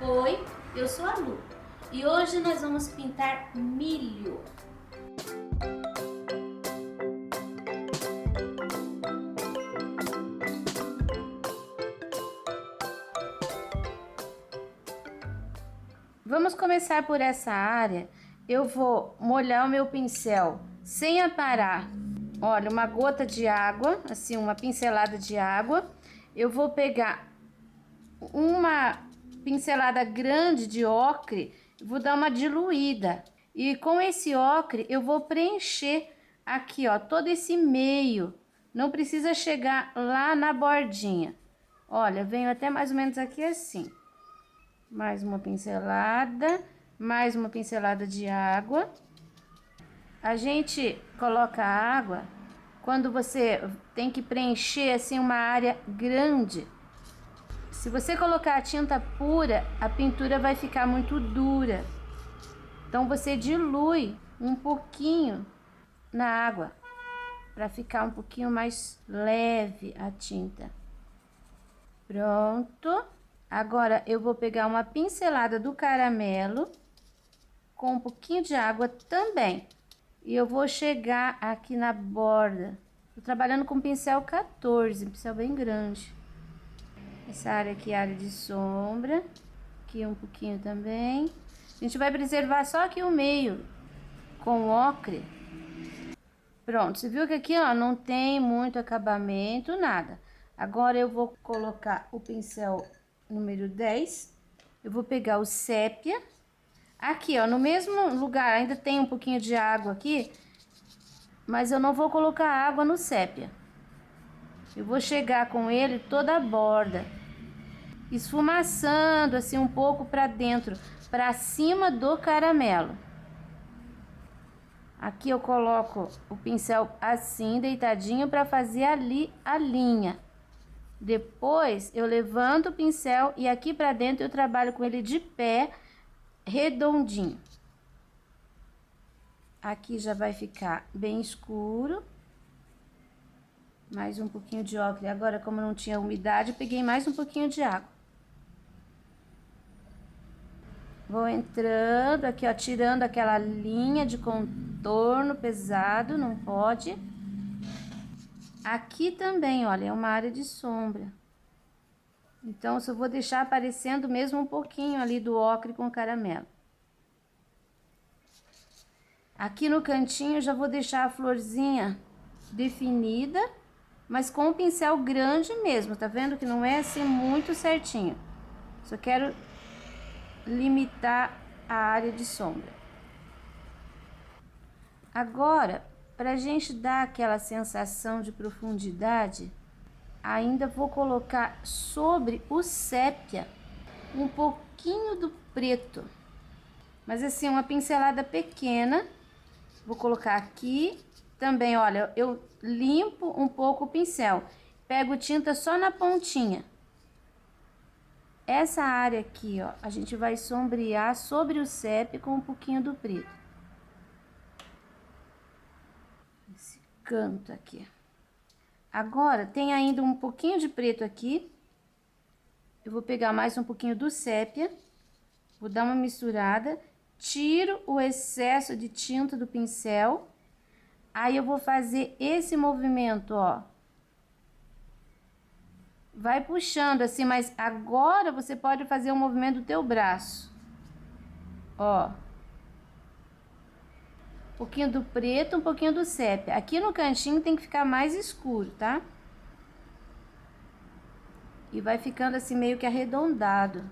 Oi, eu sou a Lu e hoje nós vamos pintar milho. Vamos começar por essa área. Eu vou molhar o meu pincel sem aparar. Olha, uma gota de água, assim, uma pincelada de água. Eu vou pegar uma pincelada grande de ocre, vou dar uma diluída. E com esse ocre eu vou preencher aqui, ó, todo esse meio. Não precisa chegar lá na bordinha. Olha, venho até mais ou menos aqui assim. Mais uma pincelada de água. A gente coloca a água quando você tem que preencher assim uma área grande. Se você colocar a tinta pura, a pintura vai ficar muito dura. Então você dilui um pouquinho na água para ficar um pouquinho mais leve a tinta. Pronto. Agora eu vou pegar uma pincelada do caramelo com um pouquinho de água também. E eu vou chegar aqui na borda. Tô trabalhando com pincel 14, pincel bem grande. Essa área aqui é a área de sombra. Aqui um pouquinho também. A gente vai preservar só aqui o meio com ocre. Pronto, você viu que aqui, ó, não tem muito acabamento, nada. Agora eu vou colocar o pincel número 10. Eu vou pegar o sépia. Aqui, ó, no mesmo lugar, ainda tem um pouquinho de água aqui, mas eu não vou colocar água no sépia. Eu vou chegar com ele toda a borda, esfumaçando assim um pouco para dentro, para cima do caramelo. Aqui eu coloco o pincel assim, deitadinho, para fazer ali a linha. Depois eu levanto o pincel e aqui para dentro eu trabalho com ele de pé, redondinho. Aqui já vai ficar bem escuro. Mais um pouquinho de ocre. Agora, como não tinha umidade, eu peguei mais um pouquinho de água. Vou entrando aqui, ó, tirando aquela linha de contorno pesado, não pode. Aqui também, olha, é uma área de sombra. Então, eu só vou deixar aparecendo mesmo um pouquinho ali do ocre com caramelo. Aqui no cantinho, eu já vou deixar a florzinha definida, mas com o pincel grande mesmo, tá vendo que não é assim muito certinho. Só quero limitar a área de sombra. Agora, pra gente dar aquela sensação de profundidade, ainda vou colocar sobre o sépia um pouquinho do preto. Mas assim, uma pincelada pequena. Vou colocar aqui também, olha, eu limpo um pouco o pincel. Pego tinta só na pontinha. Essa área aqui, ó, a gente vai sombrear sobre o sépia com um pouquinho do preto. Esse canto aqui. Agora, tem ainda um pouquinho de preto aqui. Eu vou pegar mais um pouquinho do sépia. Vou dar uma misturada. Tiro o excesso de tinta do pincel. Aí eu vou fazer esse movimento, ó. Vai puxando assim, mas agora você pode fazer o movimento do teu braço. Ó. Um pouquinho do preto, um pouquinho do sépia. Aqui no cantinho tem que ficar mais escuro, tá? E vai ficando assim meio que arredondado.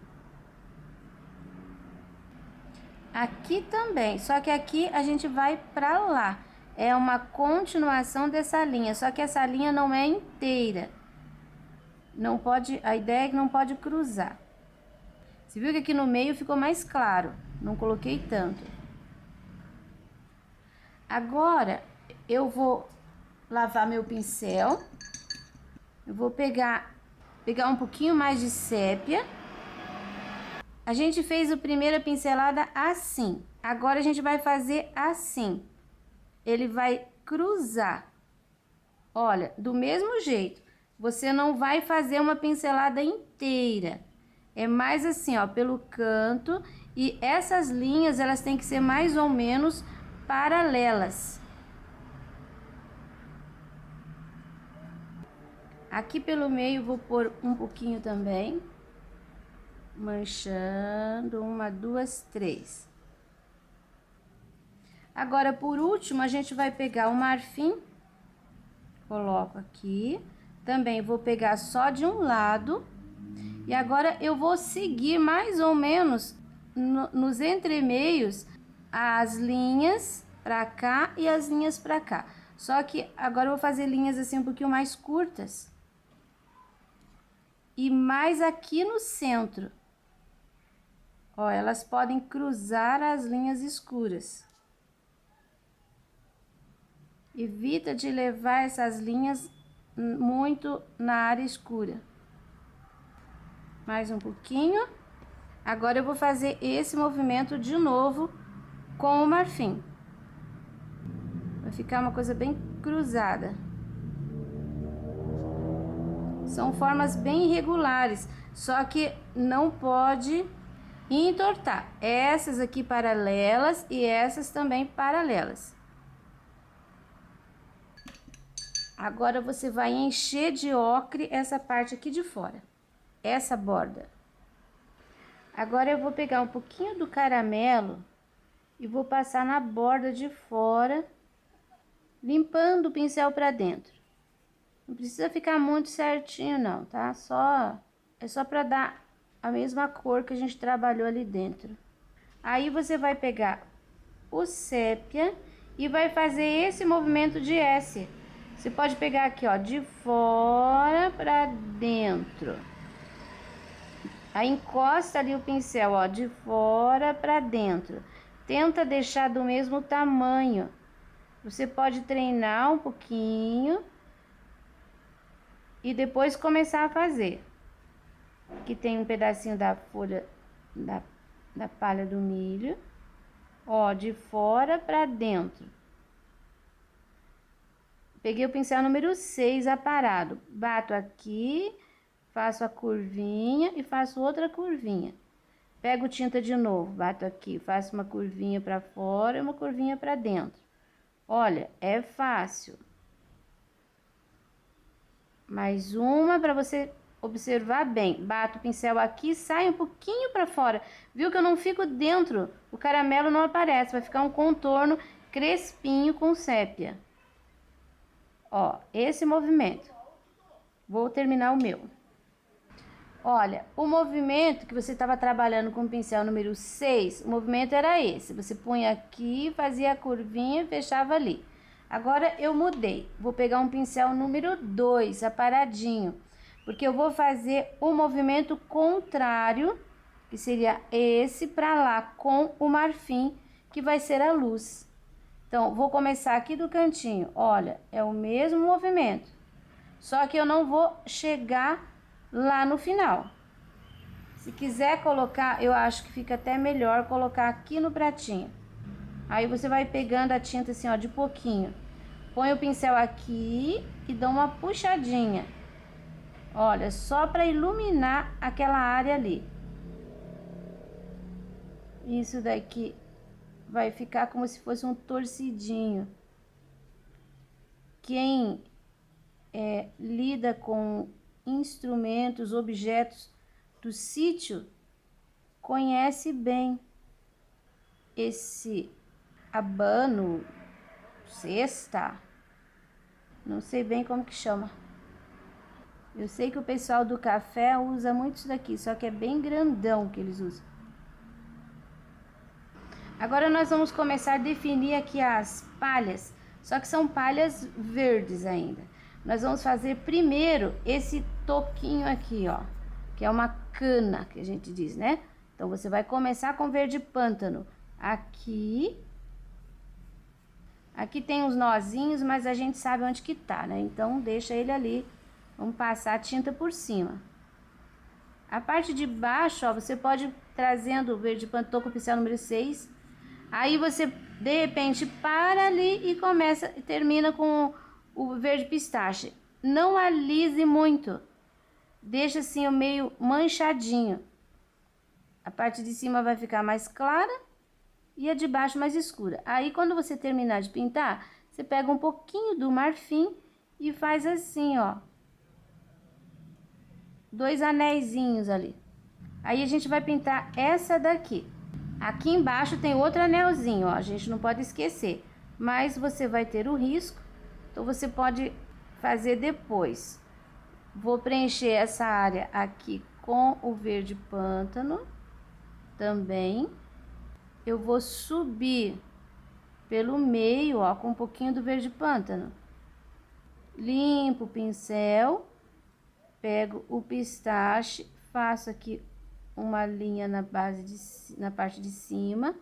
Aqui também, só que aqui a gente vai pra lá. É uma continuação dessa linha, só que essa linha não é inteira. Não pode, a ideia é que não pode cruzar. Você viu que aqui no meio ficou mais claro, não coloquei tanto. Agora, eu vou lavar meu pincel. Eu vou pegar um pouquinho mais de sépia. A gente fez a primeira pincelada assim. Agora a gente vai fazer assim. Ele vai cruzar. Olha, do mesmo jeito. Você não vai fazer uma pincelada inteira. É mais assim, ó, pelo canto. E essas linhas, elas têm que ser mais ou menos paralelas. Aqui pelo meio, vou pôr um pouquinho também. Manchando, 1, 2, 3. Agora, por último, a gente vai pegar o marfim. Coloco aqui. Também vou pegar só de um lado. E agora eu vou seguir mais ou menos nos entremeios as linhas pra cá e as linhas pra cá. Só que agora eu vou fazer linhas assim um pouquinho mais curtas. E mais aqui no centro. Ó, elas podem cruzar as linhas escuras. Evita de levar essas linhas muito na área escura. Mais um pouquinho. Agora eu vou fazer esse movimento de novo com o marfim. Vai ficar uma coisa bem cruzada. São formas bem irregulares, só que não pode entortar. Essas aqui paralelas e essas também paralelas. Agora você vai encher de ocre essa parte aqui de fora, essa borda. Agora eu vou pegar um pouquinho do caramelo e vou passar na borda de fora, limpando o pincel para dentro. Não precisa ficar muito certinho não, tá? É só para dar a mesma cor que a gente trabalhou ali dentro. Aí você vai pegar o sépia e vai fazer esse movimento de S. Você pode pegar aqui, ó, de fora para dentro. Aí encosta ali o pincel, ó, de fora para dentro. Tenta deixar do mesmo tamanho. Você pode treinar um pouquinho e depois começar a fazer. Aqui tem um pedacinho da folha da palha do milho. Ó, de fora para dentro. Peguei o pincel número 6 aparado. Bato aqui, faço a curvinha e faço outra curvinha. Pego tinta de novo, bato aqui, faço uma curvinha para fora e uma curvinha para dentro. Olha, é fácil. Mais uma para você observar bem. Bato o pincel aqui, sai um pouquinho para fora. Viu que eu não fico dentro? O caramelo não aparece, vai ficar um contorno crespinho com sépia. Ó, esse movimento. Vou terminar o meu. Olha, o movimento que você estava trabalhando com o pincel número 6, o movimento era esse. Você punha aqui, fazia a curvinha e fechava ali. Agora eu mudei. Vou pegar um pincel número 2, aparadinho. Porque eu vou fazer o movimento contrário, que seria esse para lá, com o marfim, que vai ser a luz. Então, vou começar aqui do cantinho. Olha, é o mesmo movimento. Só que eu não vou chegar lá no final. Se quiser colocar, eu acho que fica até melhor colocar aqui no pratinho. Aí você vai pegando a tinta assim, ó, de pouquinho. Põe o pincel aqui e dá uma puxadinha. Olha, só para iluminar aquela área ali. Isso daqui vai ficar como se fosse um torcidinho. Quem lida com instrumentos, objetos do sítio, conhece bem esse abano, cesta, não sei bem como que chama. Eu sei que o pessoal do café usa muito isso daqui, só que é bem grandão que eles usam. Agora nós vamos começar a definir aqui as palhas, só que são palhas verdes ainda. Nós vamos fazer primeiro esse toquinho aqui, ó, que é uma cana, que a gente diz, né? Então, você vai começar com verde pântano. Aqui tem uns nozinhos, mas a gente sabe onde que tá, né? Então, deixa ele ali. Vamos passar a tinta por cima. A parte de baixo, ó, você pode ir trazendo o verde pântano com o pincel número 6. Aí, você, de repente, para ali e começa, termina com o verde pistache. Não alise muito. Deixa assim o meio manchadinho. A parte de cima vai ficar mais clara e a de baixo mais escura. Aí, quando você terminar de pintar, você pega um pouquinho do marfim e faz assim, ó. 2 anéisinhos ali. Aí, a gente vai pintar essa daqui. Aqui embaixo tem outro anelzinho, ó. A gente não pode esquecer. Mas você vai ter o risco, então você pode fazer depois. Vou preencher essa área aqui com o verde pântano também. Eu vou subir pelo meio, ó, com um pouquinho do verde pântano. Limpo o pincel, pego o pistache, faço aqui uma linha na na parte de cima.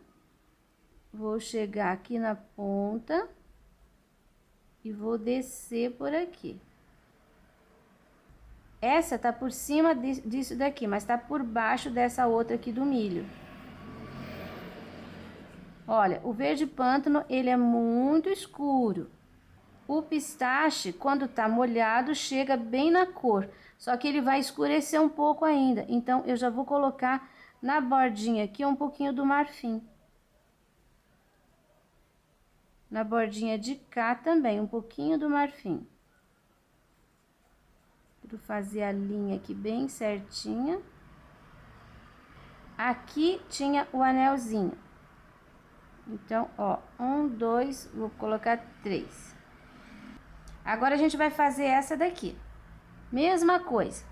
Vou chegar aqui na ponta e vou descer por aqui. Essa tá por cima disso daqui, mas tá por baixo dessa outra aqui do milho. Olha, o verde pântano, ele é muito escuro. O pistache, quando tá molhado, chega bem na cor. Só que ele vai escurecer um pouco ainda. Então, eu já vou colocar na bordinha aqui um pouquinho do marfim. Na bordinha de cá também, um pouquinho do marfim. Vou fazer a linha aqui bem certinha. Aqui tinha o anelzinho. Então, ó, 1, 2, vou colocar 3. Agora, a gente vai fazer essa daqui. Mesma coisa.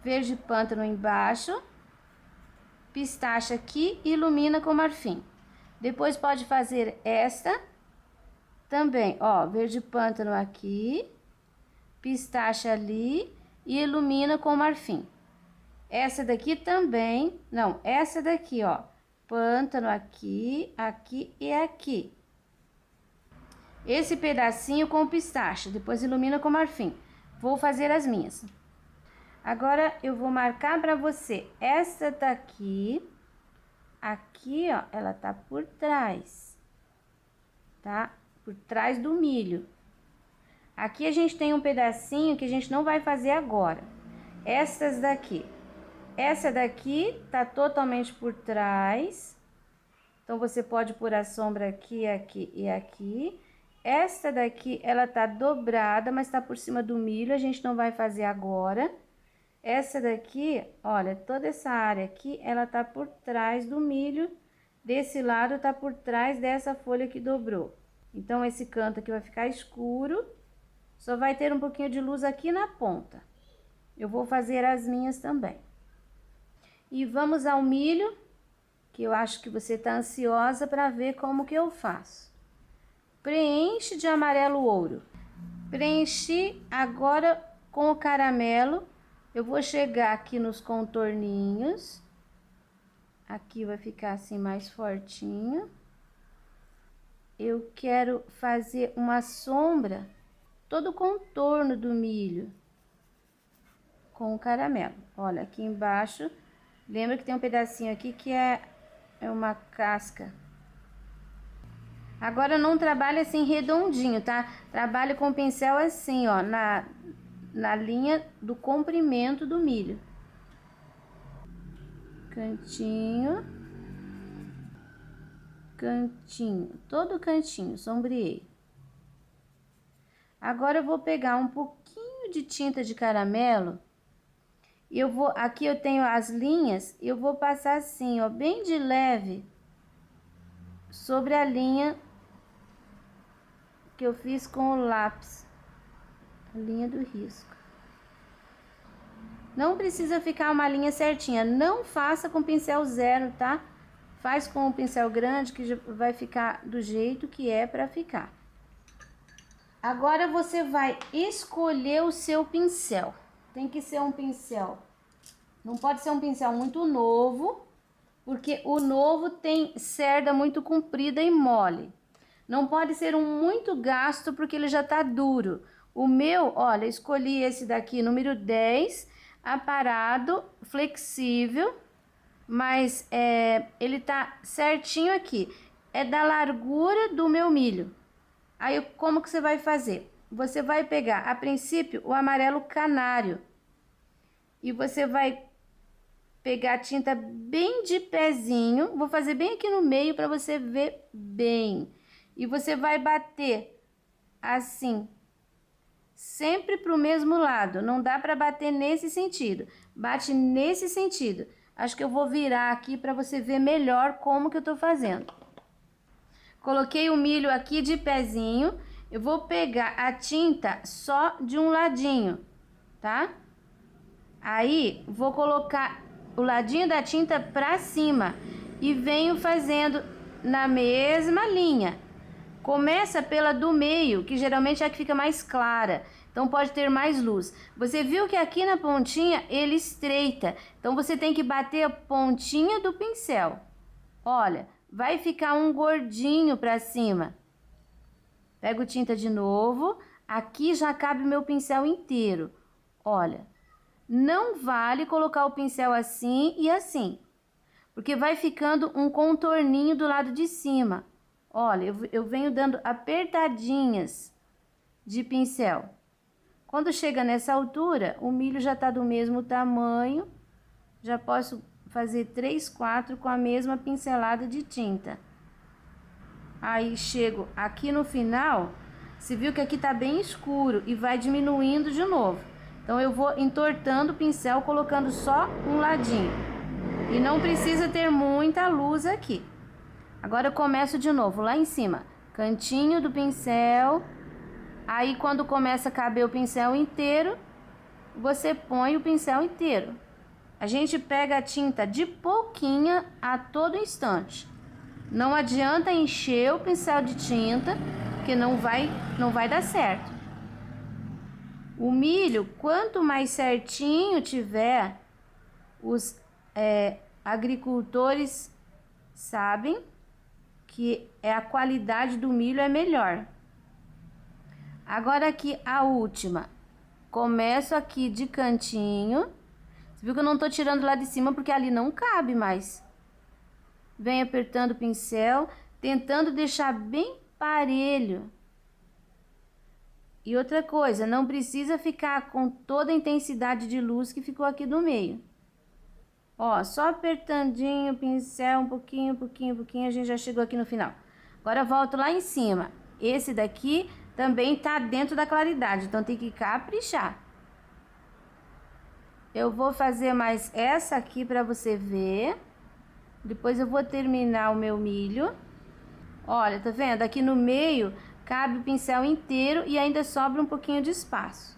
Verde pântano embaixo. Pistache aqui, ilumina com marfim. Depois, pode fazer esta. Também, ó, verde pântano aqui. Pistache ali e ilumina com marfim. Essa daqui também, não, essa daqui, ó. Pântano aqui, aqui e aqui. Esse pedacinho com pistache, depois ilumina com marfim. Vou fazer as minhas. Agora, eu vou marcar pra você essa daqui. Aqui, ó, ela tá por trás, tá? Por trás do milho. Aqui a gente tem um pedacinho que a gente não vai fazer agora. Essas daqui. Essa daqui tá totalmente por trás. Então, você pode pôr a sombra aqui, aqui e aqui. Esta daqui, ela tá dobrada, mas tá por cima do milho. A gente não vai fazer agora. Essa daqui, olha, toda essa área aqui, ela tá por trás do milho. Desse lado, tá por trás dessa folha que dobrou. Então, esse canto aqui vai ficar escuro. Só vai ter um pouquinho de luz aqui na ponta. Eu vou fazer as minhas também. E vamos ao milho, que eu acho que você tá ansiosa para ver como que eu faço. Preenche de amarelo ouro. Preenchi agora com o caramelo. Eu vou chegar aqui nos contorninhos. Aqui vai ficar assim mais fortinho. Eu quero fazer uma sombra, todo o contorno do milho com o caramelo. Olha, aqui embaixo, lembra que tem um pedacinho aqui que é uma casca. Agora, não trabalha assim redondinho, tá? Trabalho com o pincel assim, ó, na linha do comprimento do milho. Cantinho. Cantinho, todo cantinho, sombreei. Agora, eu vou pegar um pouquinho de tinta de caramelo. Aqui eu tenho as linhas, eu vou passar assim, ó, bem de leve, sobre a linha que eu fiz com o lápis, a linha do risco. Não precisa ficar uma linha certinha, não faça com pincel zero, tá? Faz com o pincel grande, que já vai ficar do jeito que é pra ficar. Agora, você vai escolher o seu pincel. Tem que ser um pincel, não pode ser um pincel muito novo, porque o novo tem cerda muito comprida e mole. Não pode ser um muito gasto, porque ele já tá duro. O meu, olha, escolhi esse daqui, número 10, aparado, flexível, mas ele tá certinho aqui. É da largura do meu milho. Aí, como que você vai fazer? Você vai pegar, a princípio, o amarelo canário. E você vai pegar a tinta bem de pezinho, vou fazer bem aqui no meio para você ver bem. E você vai bater assim, sempre pro mesmo lado, não dá para bater nesse sentido, bate nesse sentido. Acho que eu vou virar aqui para você ver melhor como que eu tô fazendo. Coloquei o milho aqui de pezinho, eu vou pegar a tinta só de um ladinho, tá? Aí, vou colocar o ladinho da tinta pra cima e venho fazendo na mesma linha. Começa pela do meio, que geralmente é a que fica mais clara, então pode ter mais luz. Você viu que aqui na pontinha ele estreita, então você tem que bater a pontinha do pincel. Olha, vai ficar um gordinho pra cima. Pego tinta de novo, aqui já cabe o meu pincel inteiro. Olha, não vale colocar o pincel assim e assim, porque vai ficando um contorninho do lado de cima. Olha, eu venho dando apertadinhas de pincel. Quando chega nessa altura, o milho já tá do mesmo tamanho, já posso fazer 3, 4 com a mesma pincelada de tinta. Aí chego aqui no final, você viu que aqui tá bem escuro e vai diminuindo de novo. Então eu vou entortando o pincel, colocando só um ladinho. E não precisa ter muita luz aqui. Agora eu começo de novo, lá em cima, cantinho do pincel. Aí quando começa a caber o pincel inteiro, você põe o pincel inteiro. A gente pega a tinta de pouquinha a todo instante. Não adianta encher o pincel de tinta, porque não vai dar certo. O milho, quanto mais certinho tiver, os agricultores sabem que a qualidade do milho é melhor. Agora aqui a última. Começo aqui de cantinho. Você viu que eu não tô tirando lá de cima porque ali não cabe mais. Venho apertando o pincel, tentando deixar bem parelho. E outra coisa, não precisa ficar com toda a intensidade de luz que ficou aqui do meio. Ó, só apertandinho o pincel, um pouquinho, a gente já chegou aqui no final. Agora volto lá em cima. Esse daqui também tá dentro da claridade, então tem que caprichar. Eu vou fazer mais essa aqui para você ver. Depois eu vou terminar o meu milho. Olha, tá vendo? Aqui no meio cabe o pincel inteiro e ainda sobra um pouquinho de espaço.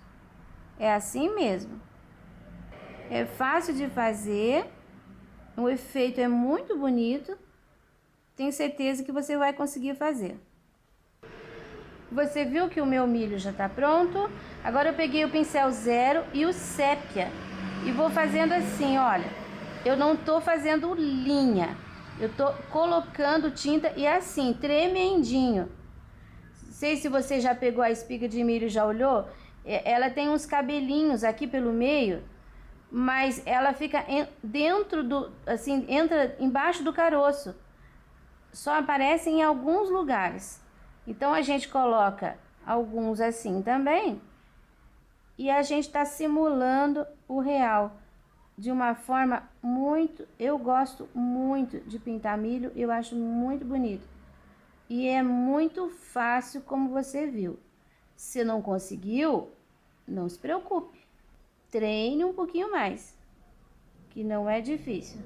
É assim mesmo. É fácil de fazer. O efeito é muito bonito. Tenho certeza que você vai conseguir fazer. Você viu que o meu milho já tá pronto? Agora eu peguei o pincel zero e o sépia. E vou fazendo assim, olha. Eu não tô fazendo linha. Eu tô colocando tinta e assim, tremendinho. Não sei se você já pegou a espiga de milho e já olhou. Ela tem uns cabelinhos aqui pelo meio, mas ela fica dentro do, assim, entra embaixo do caroço. Só aparece em alguns lugares. Então a gente coloca alguns assim também. E a gente tá simulando o real. De uma forma muito... Eu gosto muito de pintar milho, eu acho muito bonito. E é muito fácil, como você viu. Se não conseguiu, não se preocupe. Treine um pouquinho mais, que não é difícil.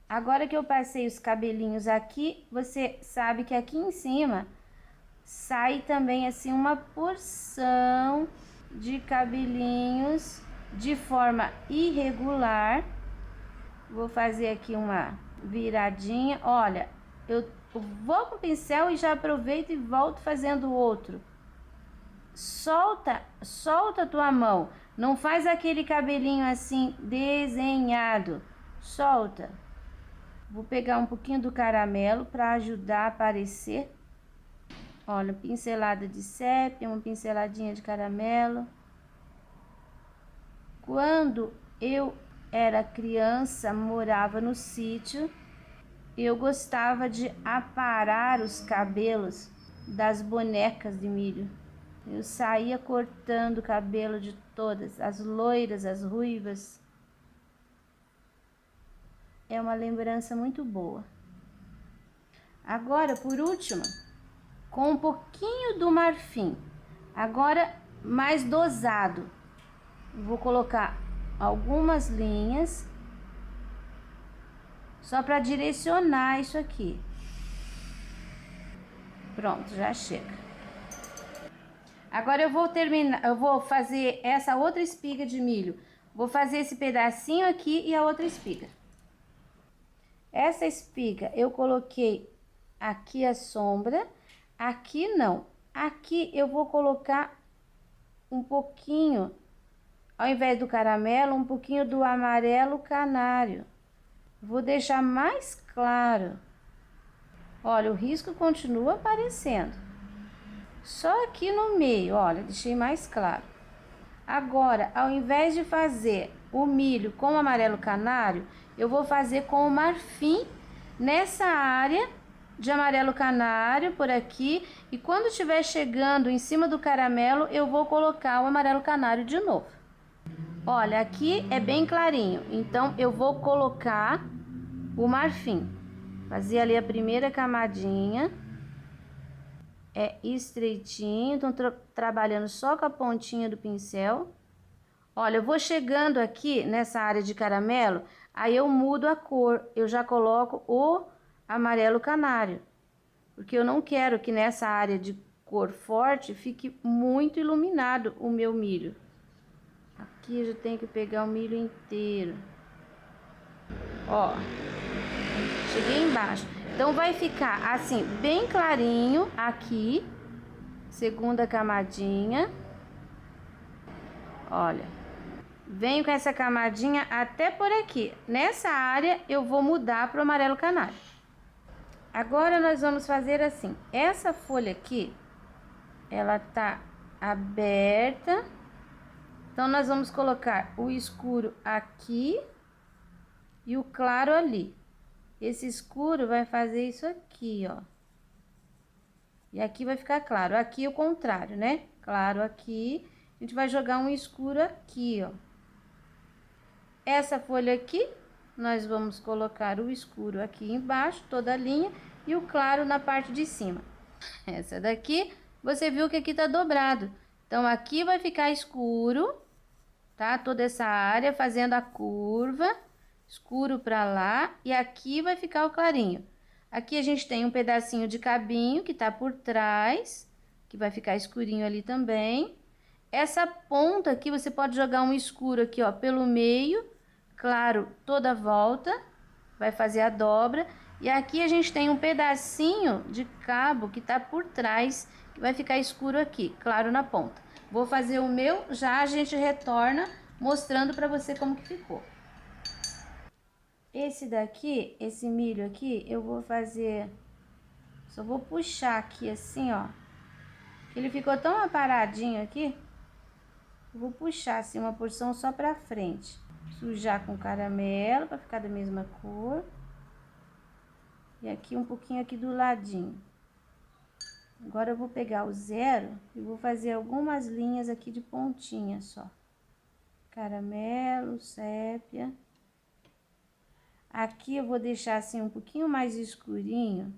Agora que eu passei os cabelinhos aqui, você sabe que aqui em cima sai também assim uma porção de cabelinhos de forma irregular. Vou fazer aqui uma viradinha. Olha, eu vou com o pincel e já aproveito e volto fazendo outro. Solta a tua mão. Não faz aquele cabelinho assim desenhado. Solta. Vou pegar um pouquinho do caramelo para ajudar a aparecer. Olha, pincelada de sépia, uma pinceladinha de caramelo. Quando eu era criança, morava no sítio, eu gostava de aparar os cabelos das bonecas de milho. Eu saía cortando o cabelo de todas, as loiras, as ruivas. é uma lembrança muito boa. Agora, por último, com um pouquinho do marfim, agora mais dosado, vou colocar algumas linhas só para direcionar isso aqui. Pronto, já chega. Agora eu vou fazer essa outra espiga de milho. Vou fazer esse pedacinho aqui e a outra espiga. Essa espiga eu coloquei aqui a sombra, aqui não. Aqui eu vou colocar um pouquinho, ao invés do caramelo, um pouquinho do amarelo canário. Vou deixar mais claro. Olha, o risco continua aparecendo. Só aqui no meio, olha, deixei mais claro. Agora, ao invés de fazer o milho com o amarelo canário, eu vou fazer com o marfim nessa área de amarelo canário por aqui. E quando estiver chegando em cima do caramelo, eu vou colocar o amarelo canário de novo. Olha, aqui é bem clarinho, então eu vou colocar o marfim. Fazer ali a primeira camadinha. É estreitinho, então trabalhando só com a pontinha do pincel. Olha, eu vou chegando aqui nessa área de caramelo, aí eu mudo a cor, eu já coloco o amarelo canário, porque eu não quero que nessa área de cor forte fique muito iluminado o meu milho. Aqui eu já tenho que pegar o milho inteiro. Ó, cheguei embaixo. Então, vai ficar assim, bem clarinho aqui, segunda camadinha. Olha, venho com essa camadinha até por aqui. Nessa área, eu vou mudar para o amarelo canário. Agora, nós vamos fazer assim, essa folha aqui, ela tá aberta. Então, nós vamos colocar o escuro aqui e o claro ali. Esse escuro vai fazer isso aqui, ó. E aqui vai ficar claro. Aqui o contrário, né? Claro aqui. A gente vai jogar um escuro aqui, ó. Essa folha aqui, nós vamos colocar o escuro aqui embaixo, toda a linha, e o claro na parte de cima. Essa daqui, você viu que aqui tá dobrado. Então, aqui vai ficar escuro, tá? Toda essa área fazendo a curva. Escuro pra lá, e aqui vai ficar o clarinho. Aqui a gente tem um pedacinho de cabinho que tá por trás, que vai ficar escurinho ali também. Essa ponta aqui, você pode jogar um escuro aqui, ó, pelo meio, claro, toda a volta, vai fazer a dobra. E aqui a gente tem um pedacinho de cabo que tá por trás, que vai ficar escuro aqui, claro na ponta. Vou fazer o meu, já a gente retorna mostrando pra você como que ficou. Esse daqui, esse milho aqui, eu vou fazer... Só vou puxar aqui assim, ó. Ele ficou tão aparadinho aqui. Eu vou puxar assim uma porção só pra frente. Sujar com caramelo pra ficar da mesma cor. E aqui um pouquinho aqui do ladinho. Agora eu vou pegar o zero e vou fazer algumas linhas aqui de pontinha só. Caramelo, sépia... Aqui eu vou deixar assim um pouquinho mais escurinho,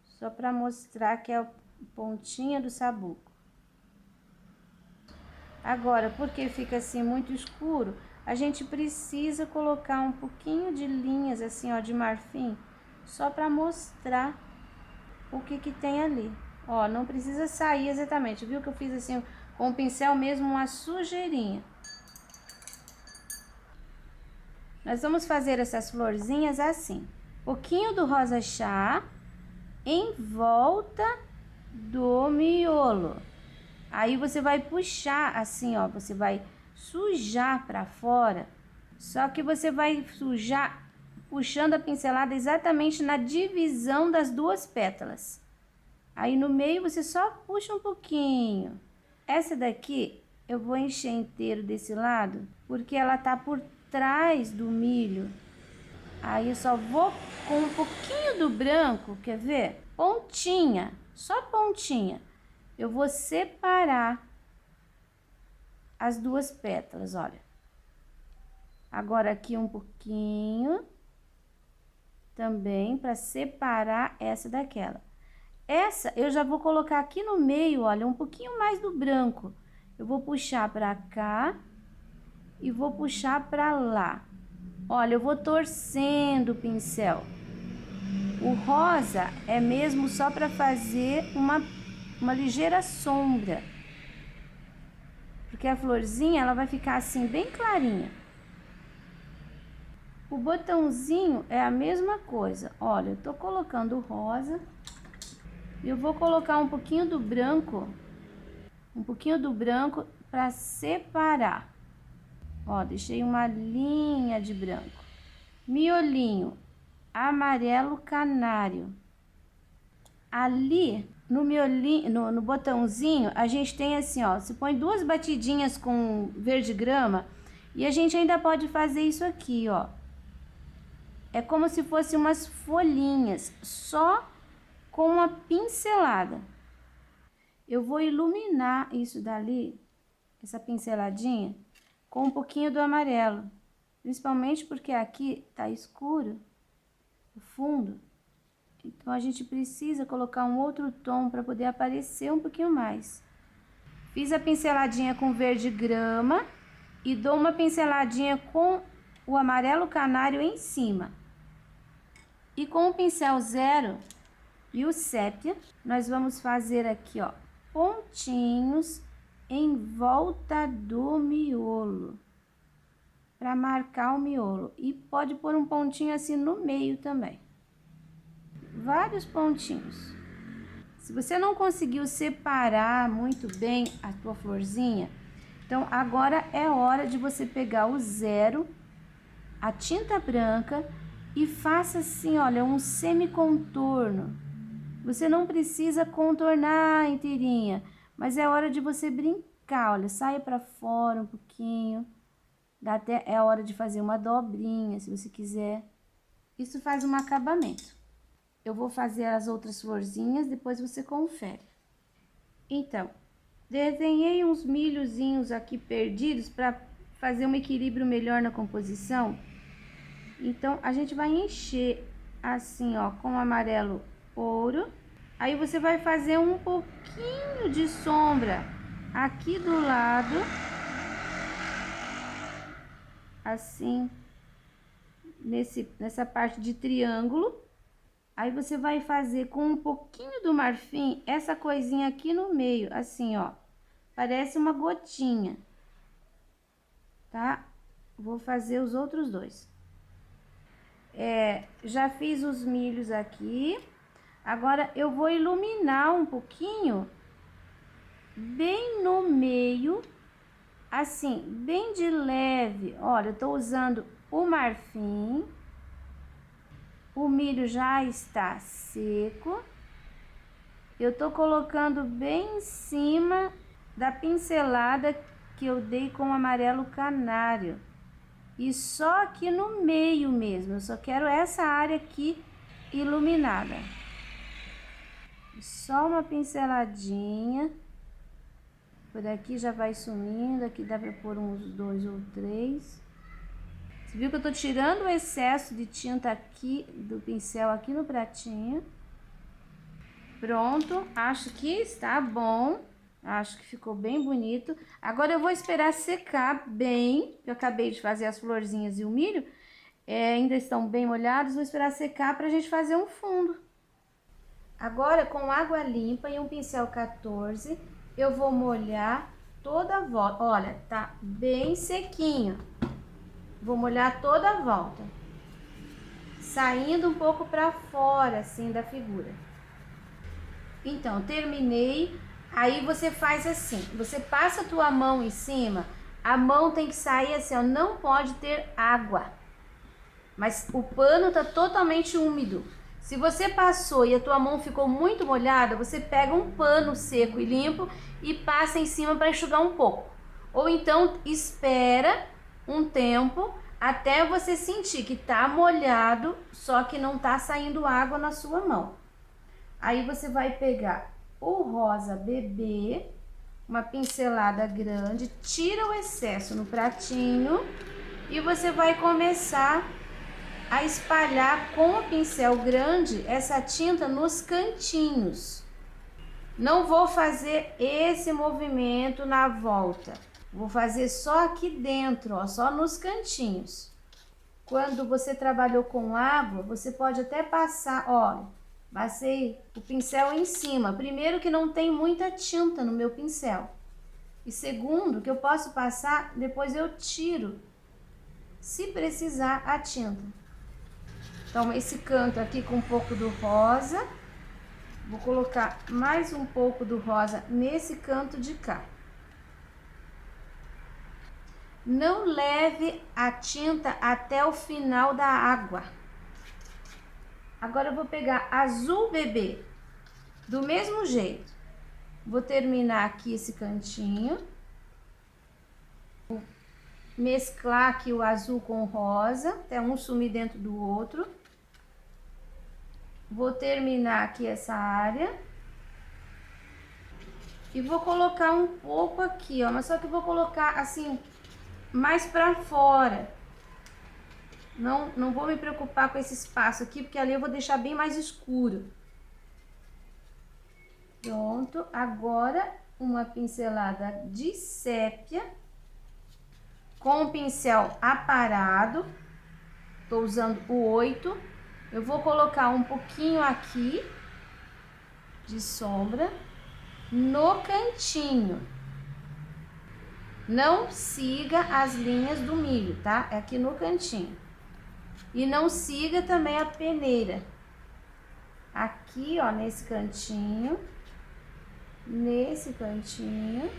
só para mostrar que é a pontinha do sabuco. Agora, porque fica assim muito escuro, a gente precisa colocar um pouquinho de linhas assim, ó, de marfim, só para mostrar o que tem ali. Ó, não precisa sair exatamente, viu que eu fiz assim com o pincel mesmo uma sujeirinha. Nós vamos fazer essas florzinhas assim. Pouquinho do rosa chá em volta do miolo. Aí você vai puxar assim, ó, você vai sujar pra fora. Só que você vai sujar puxando a pincelada exatamente na divisão das duas pétalas. Aí no meio você só puxa um pouquinho. Essa daqui eu vou encher inteiro desse lado, porque ela tá por trás do milho. Aí eu só vou com um pouquinho do branco, quer ver? Pontinha, só pontinha. Eu vou separar as duas pétalas, olha. Agora aqui um pouquinho também para separar essa daquela. Essa eu já vou colocar aqui no meio, olha, um pouquinho mais do branco. Eu vou puxar para cá e vou puxar para lá. Olha, eu vou torcendo o pincel. O rosa é mesmo só para fazer uma ligeira sombra. Porque a florzinha, ela vai ficar assim, bem clarinha. O botãozinho é a mesma coisa. Olha, eu tô colocando o rosa. E eu vou colocar um pouquinho do branco. Um pouquinho do branco para separar. Ó, deixei uma linha de branco. Miolinho amarelo canário. Ali no miolinho, no botãozinho, a gente tem assim, ó, você põe 2 batidinhas com verde grama e a gente ainda pode fazer isso aqui, ó. É como se fosse umas folhinhas, só com uma pincelada. Eu vou iluminar isso dali, essa pinceladinha, com um pouquinho do amarelo. Principalmente porque aqui tá escuro, o fundo. Então, a gente precisa colocar um outro tom para poder aparecer um pouquinho mais. Fiz a pinceladinha com verde grama e dou uma pinceladinha com o amarelo canário em cima. E com o pincel zero e o sépia, nós vamos fazer aqui, ó, pontinhos em volta do miolo. Para marcar o miolo. E pode pôr um pontinho assim no meio também. Vários pontinhos. Se você não conseguiu separar muito bem a tua florzinha, então agora é hora de você pegar o zero, a tinta branca e faça assim, olha, um semicontorno. Você não precisa contornar inteirinha, mas é hora de você brincar, olha, saia para fora um pouquinho. Dá até, é hora de fazer uma dobrinha, se você quiser. Isso faz um acabamento. Eu vou fazer as outras florzinhas, depois você confere. Então, desenhei uns milhozinhos aqui perdidos para fazer um equilíbrio melhor na composição. Então, a gente vai encher assim, ó, com amarelo ouro. Aí, você vai fazer um pouquinho de sombra aqui do lado. Assim, nessa parte de triângulo. Aí, você vai fazer com um pouquinho do marfim, essa coisinha aqui no meio, assim, ó. Parece uma gotinha, tá? Vou fazer os outros dois. Já fiz os milhos aqui. Agora, eu vou iluminar um pouquinho, bem no meio, assim, bem de leve. Olha, eu tô usando o marfim. O milho já está seco. Eu tô colocando bem em cima da pincelada que eu dei com o amarelo canário. E só aqui no meio mesmo, eu só quero essa área aqui iluminada. Só uma pinceladinha. Por aqui já vai sumindo, aqui dá pra pôr uns 2 ou 3. Você viu que eu tô tirando o excesso de tinta aqui do pincel aqui no pratinho. Pronto, acho que está bom. Acho que ficou bem bonito. Agora eu vou esperar secar bem. Eu acabei de fazer as florzinhas e o milho. Ainda estão bem molhados. Vou esperar secar pra gente fazer um fundo. Agora, com água limpa e um pincel 14, eu vou molhar toda a volta. Olha, tá bem sequinho. Vou molhar toda a volta, saindo um pouco para fora, assim, da figura. Então, terminei. Aí, você faz assim, você passa a tua mão em cima, a mão tem que sair assim, ó, não pode ter água. Mas o pano tá totalmente úmido. Se você passou e a tua mão ficou muito molhada, você pega um pano seco e limpo e passa em cima para enxugar um pouco. Ou então, espera um tempo até você sentir que tá molhado, só que não tá saindo água na sua mão. Aí você vai pegar o rosa bebê, uma pincelada grande, tira o excesso no pratinho E você vai começar a espalhar com o pincel grande essa tinta nos cantinhos. Não vou fazer esse movimento na volta. Vou fazer só aqui dentro, ó, só nos cantinhos. Quando você trabalhou com água, você pode até passar, ó, passei o pincel em cima. Primeiro que não tem muita tinta no meu pincel. E segundo que eu posso passar, depois eu tiro, se precisar, a tinta. Então, esse canto aqui com um pouco do rosa, vou colocar mais um pouco do rosa nesse canto de cá. Não leve a tinta até o final da água. Agora eu vou pegar azul bebê, do mesmo jeito. Vou terminar aqui esse cantinho. Vou mesclar aqui o azul com o rosa, até um sumir dentro do outro. Vou terminar aqui essa área. E vou colocar um pouco aqui, ó, mas só que eu vou colocar assim mais para fora. Não vou me preocupar com esse espaço aqui, porque ali eu vou deixar bem mais escuro. Pronto, agora uma pincelada de sépia com o pincel aparado. Tô usando o 8. Eu vou colocar um pouquinho aqui de sombra no cantinho. Não siga as linhas do milho, tá? É aqui no cantinho. E não siga também a peneira. Aqui, ó, nesse cantinho. Nesse cantinho.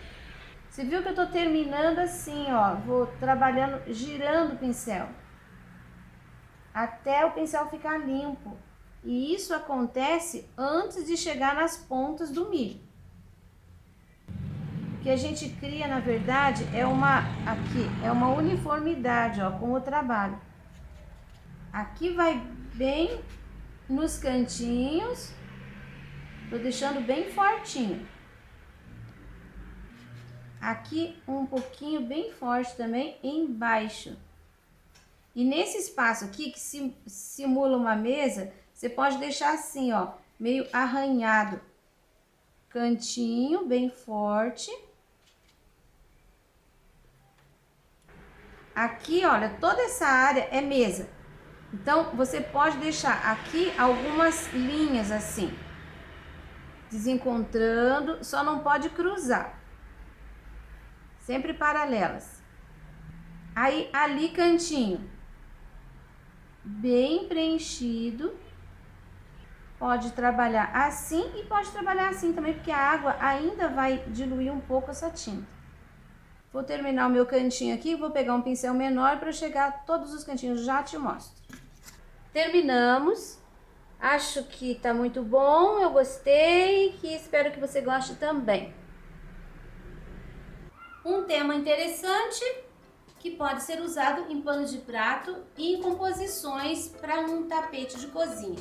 Você viu que eu tô terminando assim, ó. Vou trabalhando, girando o pincel. Até o pincel ficar limpo. E isso acontece antes de chegar nas pontas do milho. O que a gente cria, na verdade, é uma uniformidade, ó, com o trabalho. Aqui vai bem nos cantinhos, tô deixando bem fortinho. Aqui um pouquinho bem forte também embaixo. E nesse espaço aqui, que simula uma mesa, você pode deixar assim, ó, meio arranhado. Cantinho bem forte. Aqui, olha, toda essa área é mesa. Então, você pode deixar aqui algumas linhas assim, desencontrando, só não pode cruzar. Sempre paralelas. Aí, ali, cantinho, bem preenchido. Pode trabalhar assim e pode trabalhar assim também, porque a água ainda vai diluir um pouco essa tinta. Vou terminar o meu cantinho aqui, vou pegar um pincel menor para chegar a todos os cantinhos, já te mostro. Terminamos. Acho que tá muito bom, eu gostei e espero que você goste também. Um tema interessante que pode ser usado em panos de prato e em composições para um tapete de cozinha.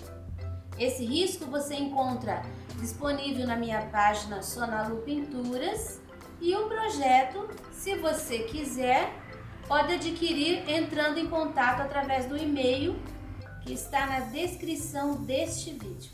Esse risco você encontra disponível na minha página Sonalu Pinturas. E o projeto, se você quiser, pode adquirir entrando em contato através do e-mail que está na descrição deste vídeo.